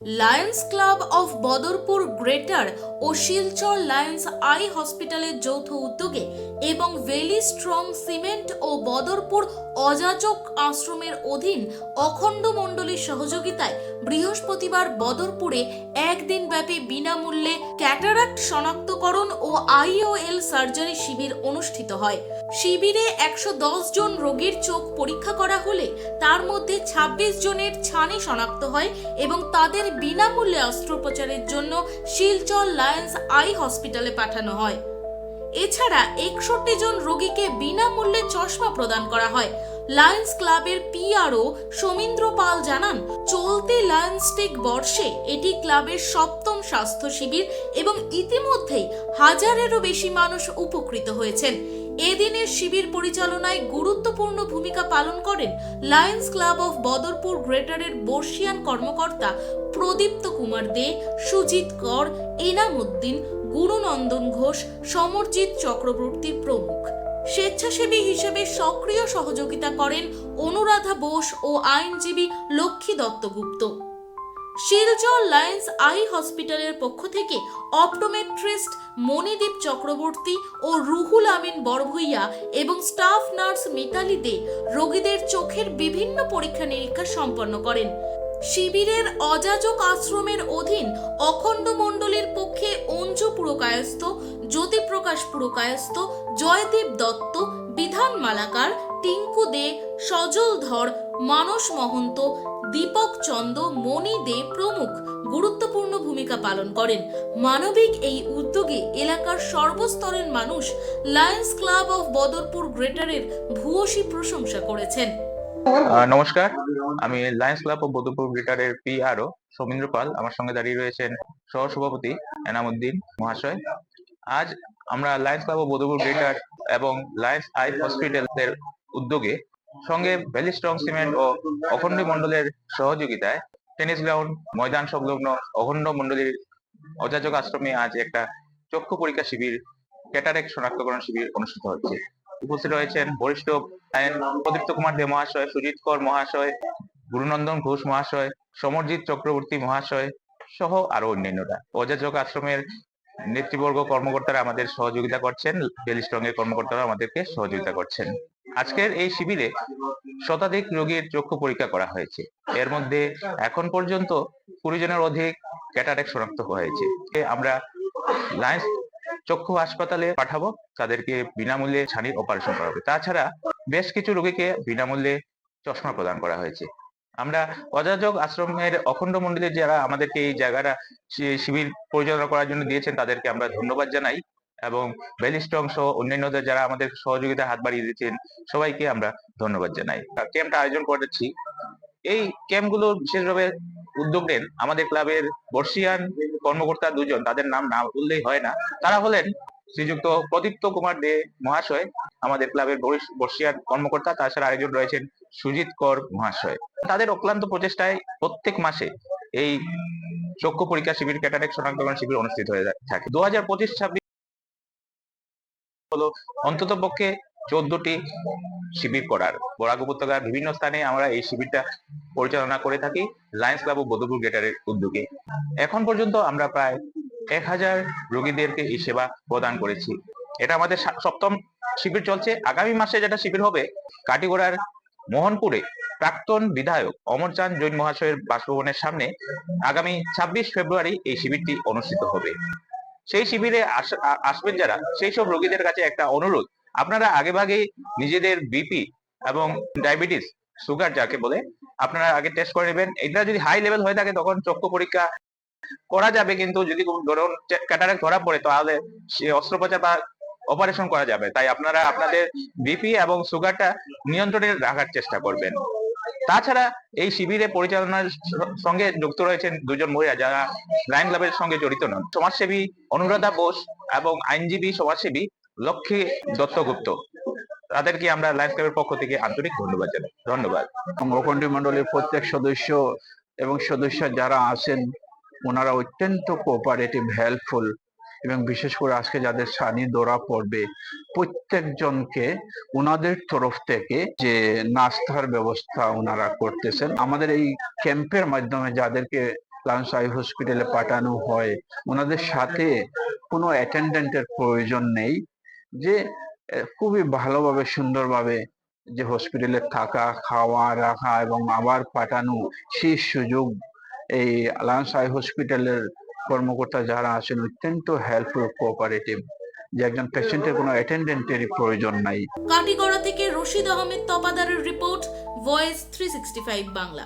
Lions club of Badarpur greater ও Silchar lions eye হসপিটালের যৌথ উদ্যোগে এবং ভেলি স্ট্রং সিমেন্ট ও বদরপুর অযাচক আশ্রমের অধীন অখণ্ড মণ্ডলীর সহযোগিতায় বৃহস্পতিবার বদরপুরে একদিনব্যাপী বিনামূল্যে ক্যাটারাক্ট শনাক্তকরণ ও আইওএল সার্জারি শিবির অনুষ্ঠিত হয়। শিবিরে ১১০ জন রোগীর চোখ পরীক্ষা করা হলে তার মধ্যে ২৬ জনের ছানি শনাক্ত হয় এবং তাদের বিনামূল্যে অস্ত্রোপচারের জন্য শিলচর লায়ন্স আই হসপিটালে পাঠানো হয়। এছাড়া ৬১ জন রোগীকে বিনামূল্যে চশমা প্রদান করা হয়। লায়ন্স ক্লাবের পিআরও সমীন্দ্র পাল জানান, চলতি লায়ন্সটিক বর্ষে এটি ক্লাবের ৭ম স্বাস্থ্য শিবির এবং ইতিমধ্যেই হাজারেরও বেশি মানুষ উপকৃত হয়েছেন। এদিনের শিবির পরিচালনায় গুরুত্বপূর্ণ ভূমিকা পালন করেন লায়ন্স ক্লাব অফ বদরপুর গ্রেটারের বর্ষিয়ান কর্মকর্তা প্রদীপ্ত কুমার দে, সুজিত কর, এনাম উদ্দিন, গুরুনন্দন ঘোষ, সমরজিৎ চক্রবর্তী প্রমুখ। স্বেচ্ছাসেবী হিসেবে সক্রিয় সহযোগিতা করেন অনুরাধা বোস ও আইনজীবী লক্ষ্মী দত্তগুপ্ত। শিলচর লায়ন্স আই হসপিটালের পক্ষ থেকে অপটোমেট্রিস্ট মণিদীপ চক্রবর্তী ও রুহুল আমিন বড়ভূইয়া এবং স্টাফ নার্স মিতালি দে রোগীদের চোখের বিভিন্ন পরীক্ষা নিরীক্ষা সম্পন্ন করেন। শিবিরের অযাচক আশ্রমের অধীন অখণ্ড মণ্ডলীর পক্ষে অঞ্জু পুরকায়স্থ, জ্যোতিপ্রকাশ পুরকায়স্থ, জয়দীপ দত্ত, বিধান মালাকার, টিঙ্কু দে, সজল ধর, মানস মহন্ত, দীপক চন্দ, মণি দে প্রমুখ গুরুত্বপূর্ণ ভূমিকা পালন করেন। মানবিক এই উদ্যোগে এলাকার সর্বস্তরের মানুষ লায়ন্স ক্লাব অফ বদরপুর গ্রেটারের ভূয়সী প্রশংসা করেছেন। নমস্কার, আমি লায়ন্স ক্লাব অফ বদরপুর গ্রেটারের পিআরও সমীন্দ্র পাল। আমার সঙ্গে দাঁড়িয়ে রয়েছেন সহসভাপতি এনাম উদ্দিন মহাশয়। আজ আমরা Lions club of Badarpur greater এবং লায়ন্স আই হসপিটালের উদ্যোগে সঙ্গে ভ্যালি স্ট্রং সিমেন্ট ও অখণ্ড মণ্ডলের সহযোগিতায় টেনিস গ্রাউন্ড ময়দান সংলগ্ন অখণ্ড মণ্ডলীর অযাচক আশ্রমে আজ একটা চক্ষু পরীক্ষা শিবির, ক্যাটারেক্ট শনাক্তকরণ শিবির অনুষ্ঠিত হচ্ছে। উপস্থিত রয়েছেন বরিষ্ঠ আইন প্রদীপ্ত কুমার দে মহাশয়, সুজিত কর মহাশয়, গুরুনন্দন ঘোষ মহাশয়, সমরজিৎ চক্রবর্তী মহাশয় সহ আরো অন্যান্যরা। অযাচক আশ্রমের নেতৃবর্গ কর্মকর্তারা আমাদের সহযোগিতা করছেন, ভ্যালি স্ট্রং এর কর্মকর্তারা আমাদেরকে সহযোগিতা করছেন। আজকের এই শিবিরে শতাধিক রোগীর চক্ষু পরীক্ষা করা হয়েছে। এর মধ্যে এখন পর্যন্ত ২০ জনের অধিক ক্যাটারেক্ট শনাক্ত হয়েছে। আমরা লায়ন্স চক্ষু হাসপাতালে পাঠাবো, তাদেরকে বিনামূল্যে ছানির অপারেশন করা হবে। তাছাড়া বেশ কিছু রোগীকে বিনামূল্যে চশমা প্রদান করা হয়েছে। আমরা অযাচক আশ্রমের অখণ্ড মণ্ডলীর যারা আমাদেরকে এই জায়গাটা শিবির পরিচালনা করার জন্য দিয়েছেন তাদেরকে আমরা ধন্যবাদ জানাই এবং ভ্যালি স্ট্রং সহ অন্যান্যদের যারা আমাদের সহযোগিতা হাত বাড়িয়ে দিয়েছেন সবাইকে আমরা ধন্যবাদ জানাই। ক্যাম্পটা আয়োজন করেছি। এই ক্যাম্পগুলো বিশেষভাবে উদ্যোগ নেন আমাদের ক্লাবের বর্ষিয়ান কর্মকর্তা দুজন, তাদের নাম না বললেই হয় না। তারা হলেন শ্রীযুক্ত প্রদীপ্ত কুমার দে মহাশয়, আমাদের ক্লাবের বর্ষিয়ান কর্মকর্তা। তাছাড়া আরেকজন রয়েছেন সুজিত কর মহাশয়। তাদের অক্লান্ত প্রচেষ্টায় প্রত্যেক মাসে এই চক্ষু পরীক্ষা শিবির, ক্যাটারেক্ট শনাক্তকরণ শিবির অনুষ্ঠিত হয়ে থাকে। 2025-26 হলো অন্তত পক্ষে 14টি শিবির করার। বরাক উপত্যকার বিভিন্ন স্থানে আমরা এই শিবিরটা পরিচালনা করে থাকি লায়ন্স ক্লাব অফ বদরপুর গ্রেটারের উদ্যোগে। এখন পর্যন্ত আমরা প্রায় 1000 রোগীদেরকে এই সেবা প্রদান করেছি। এটা আমাদের 7ম শিবির চলছে। আগামী মাসে যেটা শিবির হবে কাটিগড়ার মোহনপুরে প্রাক্তন বিধায়ক অমরচাঁদ জৈন মহাশয়ের বাসভবনের সামনে আগামী 26 ফেব্রুয়ারি এই শিবিরটি অনুষ্ঠিত হবে। সেই শিবিরে আসবেন যারা, সেই সব রোগীদের কাছে একটা অনুরোধ, আপনারা আগে ভাগে নিজেদের বিপি এবং ডায়াবেটিস, সুগার যাকে বলে, আপনারা আগে টেস্ট করে নেবেন। এটা যদি হাই লেভেল হয়ে থাকে তখন চক্ষু পরীক্ষা করা যাবে, কিন্তু যদি ধরুন ক্যাটারাক্ট ধরা পড়ে তাহলে সে অস্ত্রোপচার বা অপারেশন করা যাবে। তাই আপনারা আপনাদের বিপি এবং সুগারটা নিয়ন্ত্রণে রাখার চেষ্টা করবেন। তাছাড়া এই শিবিরে পরিচালনার সঙ্গে যুক্ত রয়েছেন দুজন মহিলা যারা লায়ন ক্লাবের সঙ্গে জড়িত নন, সমাজসেবী অনুরাধা বোস এবং আইনজীবী সমাজসেবী লক্ষ্মী দত্তগুপ্ত। তাদেরকে আমরা লায়ন্স ক্লাবের পক্ষ থেকে আন্তরিক ধন্যবাদ জানাই। ধন্যবাদ। অখণ্ড মণ্ডলের প্রত্যেক সদস্য এবং সদস্য যারা আছেন ওনারা অত্যন্ত কোঅপারেটিভ, হেল্পফুল, এবং বিশেষ করে আজকে যাদের ছানি ধরা পড়বে প্রত্যেকজনকে ওনাদের তরফ থেকে যে নাস্তার ব্যবস্থা ওনারা করতেছেন। আমাদের এই ক্যাম্পের মাধ্যমে যাদেরকে লায়ন্স আই হসপিটালে পাঠানো হয়। ওনাদের সাথে কোনো অ্যাটেন্ডেন্টের প্রয়োজন নেই, যে খুবই ভালোভাবে সুন্দরভাবে যে হসপিটালে থাকা, খাওয়া, রাখা এবং আবার পাঠানো, সেই সুযোগ এই লায়ন্স আই হসপিটালের কর্মকর্তা যারা আছেন অত্যন্ত হেল্পফুল, কোঅপারেটিভ, যে একজন পেশেন্টের কোনো অ্যাটেন্ডেন্টেরই প্রয়োজন নাই। কাটিগড়া থেকে রশিদ আহমেদ তপাদারের রিপোর্ট, ভয়েস 365 বাংলা।